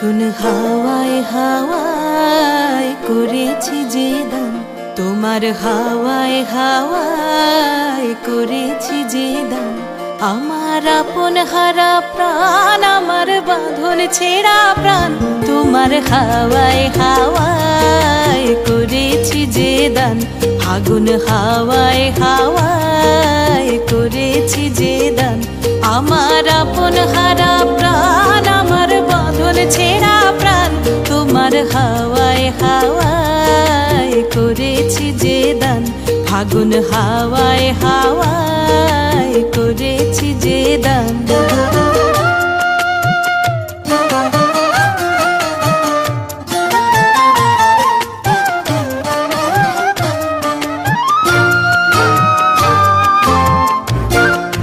আগুন হাওয়ায় হাওয়ায় করেছি যে দান, তোমার হাওয়ায় হাওয়ায় করেছি যে দান। আমার আপন হারা প্রাণ, আমার বাঁধন ছেঁড়া প্রাণ, তোমার হাওয়ায় হাওয়ায় করেছি যে দান। আগুন হাওয়ায় হাওয়ায় করেছি যে দান। আমার আপন হারা প্রাণ, আমার বাঁধন ছেঁড়া প্রাণ, তোমার হাওয়ায় হাওয়ায় করেছি যে দান। আগুন হাওয়ায় হাওয়ায় করে